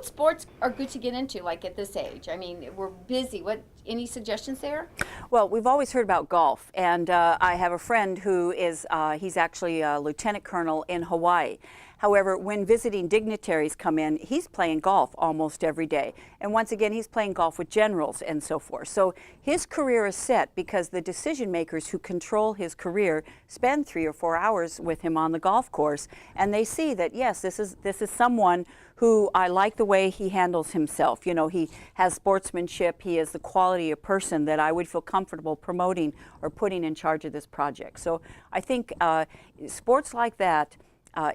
what sports are good to get into, like at this age? I mean, we're busy. Any suggestions there? Well, we've always heard about golf, and I have a friend who is, he's actually a lieutenant colonel in Hawaii. However, when visiting dignitaries come in, he's playing golf almost every day. And once again, he's playing golf with generals and so forth. So his career is set because the decision makers who control his career spend 3 or 4 hours with him on the golf course. And they see that, yes, this is someone who I like the way he handles himself. You know, he has sportsmanship. He is the quality of person that I would feel comfortable promoting or putting in charge of this project. So I think sports like that,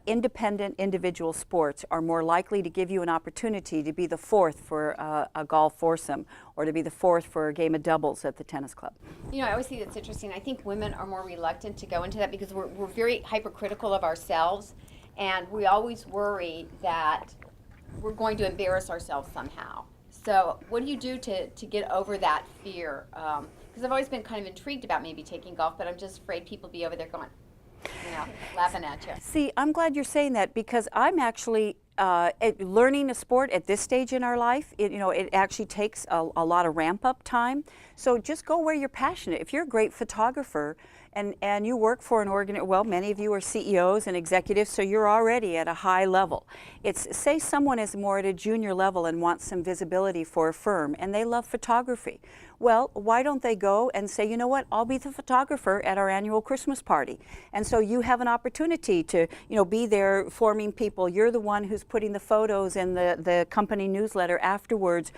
independent individual sports, are more likely to give you an opportunity to be the fourth for a golf foursome or to be the fourth for a game of doubles at the tennis club. You know, I always think that's interesting. I think women are more reluctant to go into that because we're very hypercritical of ourselves, and we always worry that we're going to embarrass ourselves somehow. So what do you do to get over that fear? Because I've always been kind of intrigued about maybe taking golf, but I'm just afraid people be over there going, you know, laughing at you. See, I'm glad you're saying that because I'm actually learning a sport at this stage in our life. It actually takes a lot of ramp-up time. So just go where you're passionate. If you're a great photographer and you work for an well, many of you are CEOs and executives, so you're already at a high level. Say someone is more at a junior level and wants some visibility for a firm, and they love photography. Well, why don't they go and say, you know what, I'll be the photographer at our annual Christmas party. And so you have an opportunity to, be there forming people. You're the one who's putting the photos in the company newsletter afterwards.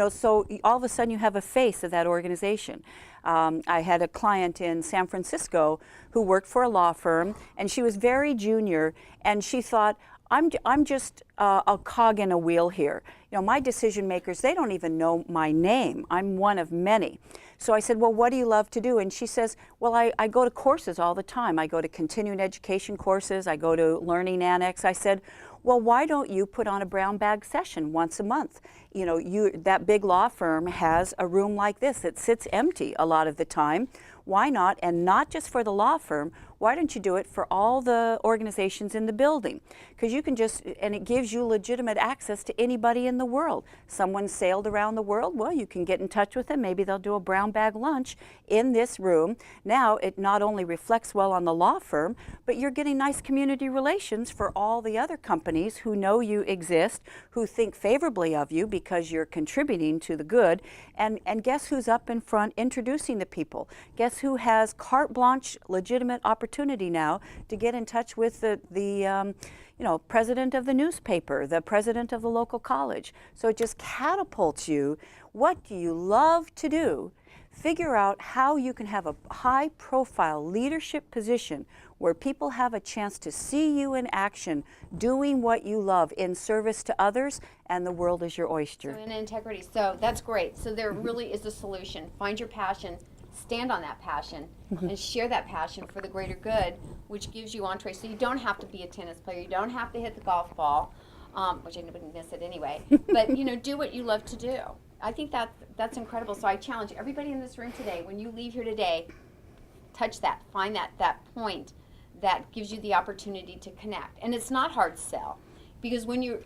So all of a sudden you have a face of that organization. I had a client in San Francisco who worked for a law firm, and she was very junior, and she thought, I'm just a cog in a wheel here. My decision makers, they don't even know my name. I'm one of many. So I said, well, what do you love to do? And she says, well, I go to courses all the time. I go to continuing education courses. I go to Learning Annex. I said, well, why don't you put on a brown bag session once a month? That big law firm has a room like this that sits empty a lot of the time. Why not? And not just for the law firm, why don't you do it for all the organizations in the building? Because you can and it gives you legitimate access to anybody in the world. Someone sailed around the world, well, you can get in touch with them. Maybe they'll do a brown bag lunch in this room. Now, it not only reflects well on the law firm, but you're getting nice community relations for all the other companies who know you exist, who think favorably of you because you're contributing to the good. And guess who's up in front introducing the people? Guess who has carte blanche, legitimate opportunity now to get in touch with the president of the newspaper, the president of the local college. So it just catapults you. What do you love to do? Figure out how you can have a high-profile leadership position where people have a chance to see you in action, doing what you love in service to others, and the world is your oyster. So in integrity. So that's great. So there really is a solution. Find your passion. Stand on that passion and share that passion for the greater good, which gives you entree. So you don't have to be a tennis player. You don't have to hit the golf ball, which I wouldn't miss it anyway. But, do what you love to do. I think that's incredible. So I challenge everybody in this room today, when you leave here today, touch that. Find that point that gives you the opportunity to connect. And it's not hard to sell. Because when you're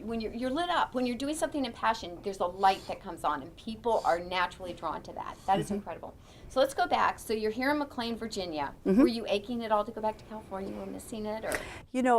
lit up, when you're doing something in passion, there's a light that comes on, and people are naturally drawn to that. That is incredible. So let's go back. So you're here in McLean, Virginia. Were you aching at all to go back to California? Were missing it, or?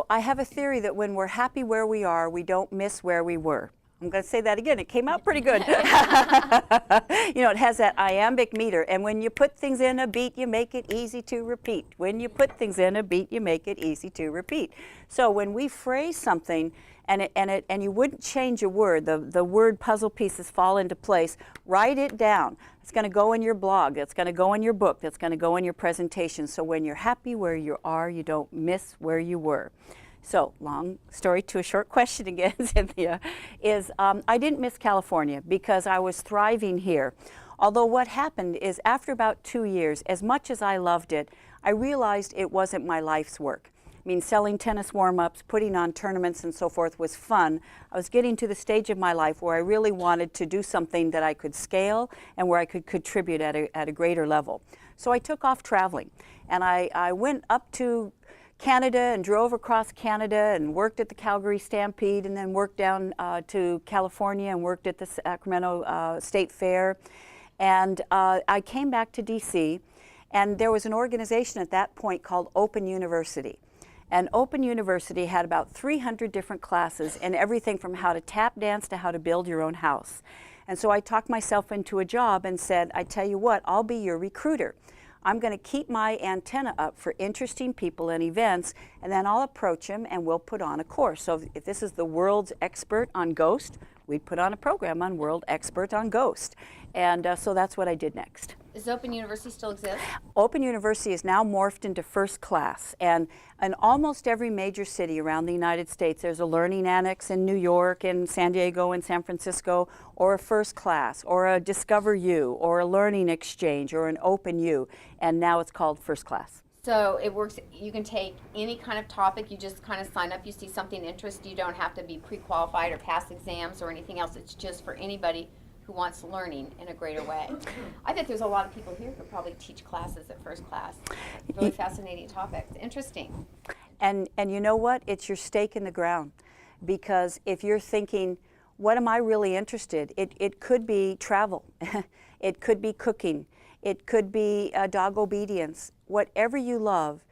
I have a theory that when we're happy where we are, we don't miss where we were. I'm going to say that again. It came out pretty good. It has that iambic meter. And when you put things in a beat, you make it easy to repeat. When you put things in a beat, you make it easy to repeat. So when we phrase something and you wouldn't change a word, the word puzzle pieces fall into place, write it down. It's going to go in your blog. It's going to go in your book. That's going to go in your presentation. So when you're happy where you are, you don't miss where you were. So, long story to a short question again, Cynthia, is I didn't miss California because I was thriving here. Although what happened is after about 2 years, as much as I loved it, I realized it wasn't my life's work. I mean, selling tennis warm-ups, putting on tournaments and so forth was fun. I was getting to the stage of my life where I really wanted to do something that I could scale and where I could contribute at a greater level. So I took off traveling, and I went up to Canada and drove across Canada and worked at the Calgary Stampede, and then worked down to California and worked at the Sacramento State Fair. And I came back to DC, and there was an organization at that point called Open University. And Open University had about 300 different classes and everything from how to tap dance to how to build your own house. And so I talked myself into a job and said, I tell you what, I'll be your recruiter. I'm going to keep my antenna up for interesting people and events, and then I'll approach them and we'll put on a course. So if this is the world's expert on ghost, we'd put on a program on World Expert on Ghost. And so that's what I did next. Does Open University still exist? Open University is now morphed into First Class, and in almost every major city around the United States, there's a Learning Annex in New York and San Diego and San Francisco, or a First Class, or a Discover U, or a Learning Exchange, or an Open U, and now it's called First Class. So it works, you can take any kind of topic, you just kind of sign up, you see something interesting, you don't have to be pre-qualified or pass exams or anything else, it's just for anybody who wants learning in a greater way. I bet there's a lot of people here who probably teach classes at First Class. Really fascinating topics. Interesting. And you know what? It's your stake in the ground. Because if you're thinking, what am I really interested? It could be travel. It could be cooking. It could be dog obedience. Whatever you love,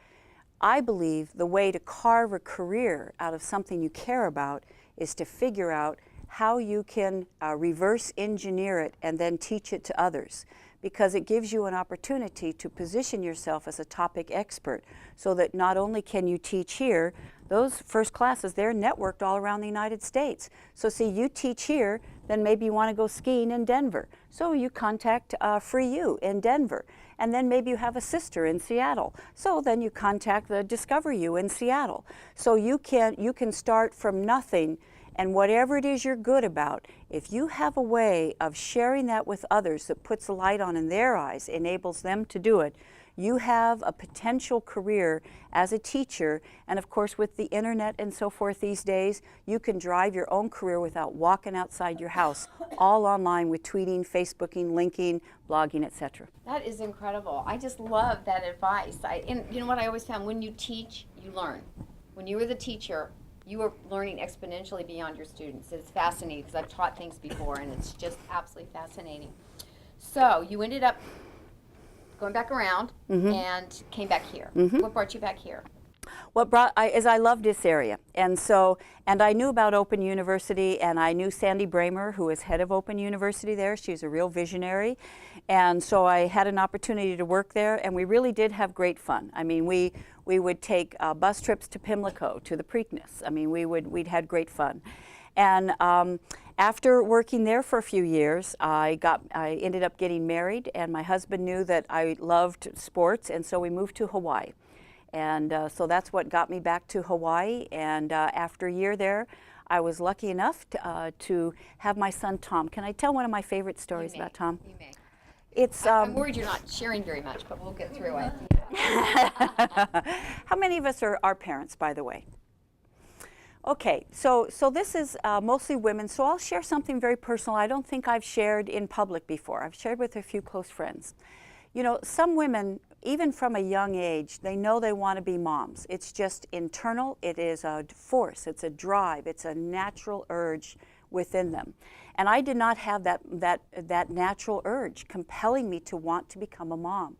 I believe the way to carve a career out of something you care about is to figure out how you can reverse engineer it and then teach it to others, because it gives you an opportunity to position yourself as a topic expert, so that not only can you teach here, those First Classes, they're networked all around the United States. So see, you teach here, then maybe you want to go skiing in Denver. So you contact Free U in Denver. And then maybe you have a sister in Seattle. So then you contact the Discover U in Seattle. So you can start from nothing. And whatever it is you're good about, if you have a way of sharing that with others that puts a light on in their eyes, enables them to do it, you have a potential career as a teacher. And of course, with the internet and so forth these days, you can drive your own career without walking outside your house, all online with tweeting, Facebooking, linking, blogging, etc. That is incredible. I just love that advice. And you know what I always found, when you teach, you learn. When you were the teacher, you are learning exponentially beyond your students. It's fascinating because I've taught things before, and it's just absolutely fascinating. So you ended up going back around and came back here. What brought you back here? What brought is I loved this area, and I knew about Open University, and I knew Sandy Bramer, who is head of Open University there. She's a real visionary, and so I had an opportunity to work there, and we really did have great fun. I mean, we would take bus trips to Pimlico, to the Preakness. I mean, we'd had great fun, and after working there for a few years, I ended up getting married, and my husband knew that I loved sports, and so we moved to Hawaii. And so that's what got me back to Hawaii. And after a year there, I was lucky enough to have my son Tom. Can I tell one of my favorite stories about Tom? You may. It's I'm worried you're not sharing very much, but we'll get through it. How many of us are parents, by the way? Okay, so this is mostly women, so I'll share something very personal I don't think I've shared in public before. I've shared with a few close friends. You know, some women, even from a young age, they know they want to be moms. It's just internal. It is a force. It's a drive. It's a natural urge within them. And I did not have that natural urge compelling me to want to become a mom.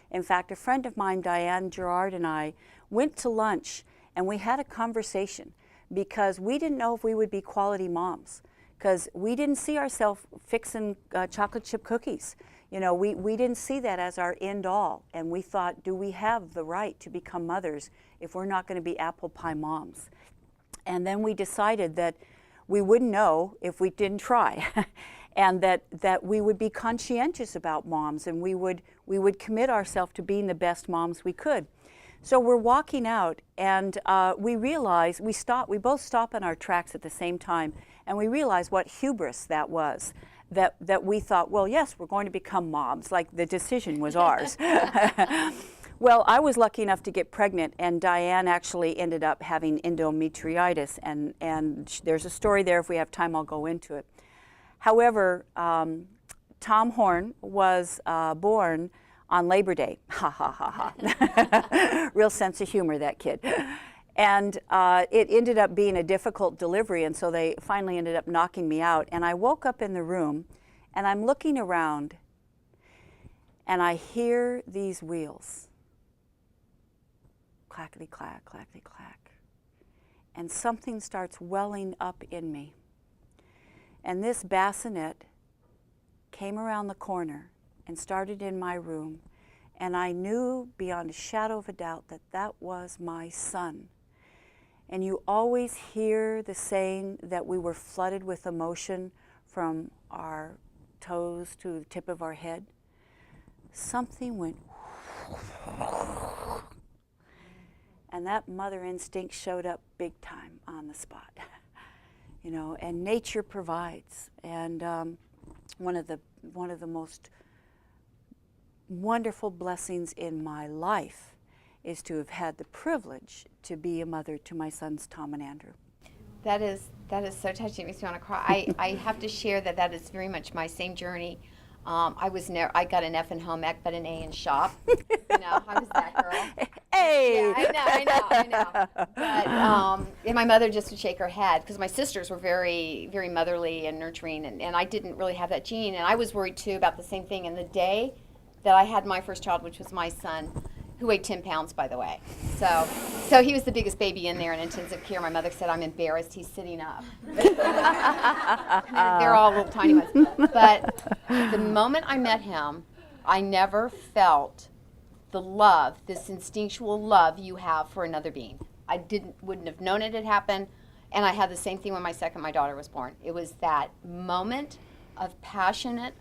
In fact, a friend of mine, Diane Gerard, and I went to lunch, and we had a conversation because we didn't know if we would be quality moms, because we didn't see ourselves fixing chocolate chip cookies. You know, we didn't see that as our end all, and we thought, do we have the right to become mothers if we're not going to be apple pie moms? And then we decided that we wouldn't know if we didn't try, and that we would be conscientious about moms, and we would commit ourselves to being the best moms we could. So we're walking out, and we realize we both stop in our tracks at the same time, and we realize what hubris that was. That we thought, well, yes, we're going to become moms, like the decision was ours. Well, I was lucky enough to get pregnant, and Diane actually ended up having endometritis, and there's a story there. If we have time, I'll go into it. However, Tom Horn was born on Labor Day. Ha ha ha ha. Real sense of humor, that kid. And it ended up being a difficult delivery, and so they finally ended up knocking me out. And I woke up in the room, and I'm looking around, and I hear these wheels. Clackety clack, clackety clack. And something starts welling up in me. And this bassinet came around the corner and started in my room, and I knew beyond a shadow of a doubt that that was my son. And you always hear the saying that we were flooded with emotion from our toes to the tip of our head. Something went, and that mother instinct showed up big time on the spot. You know, and nature provides. And one of the most wonderful blessings in my life is to have had the privilege to be a mother to my sons Tom and Andrew. That is so touching. It makes me want to cry. I have to share that is very much my same journey. I got an F in home ec, but an A in shop. You know, I was that girl. Hey! Yeah, I know. But, and my mother just would shake her head because my sisters were very, very motherly and nurturing, and I didn't really have that gene. And I was worried too about the same thing. And the day that I had my first child, which was my son, who weighed 10 pounds, by the way. So he was the biggest baby in there in intensive care. My mother said, "I'm embarrassed. He's sitting up." They're all little tiny ones. But the moment I met him, I never felt the love, this instinctual love you have for another being. I wouldn't have known it had happened. And I had the same thing when my daughter was born. It was that moment of passionate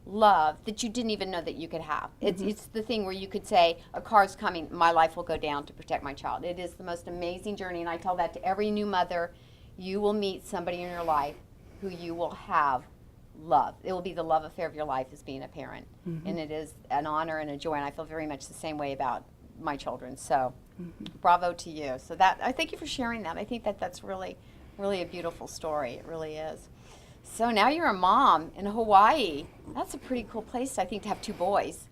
love that you didn't even know that you could have. It's the thing where you could say, a car's coming, my life will go down to protect my child. It is the most amazing journey, and I tell that to every new mother. You will meet somebody in your life who you will have love. It will be the love affair of your life as being a parent. And it is an honor and a joy, and I feel very much the same way about my children. So bravo to you. So I thank you for sharing that. I think that's really, really a beautiful story. It really is. So now you're a mom in Hawaii. That's a pretty cool place, I think, to have two boys.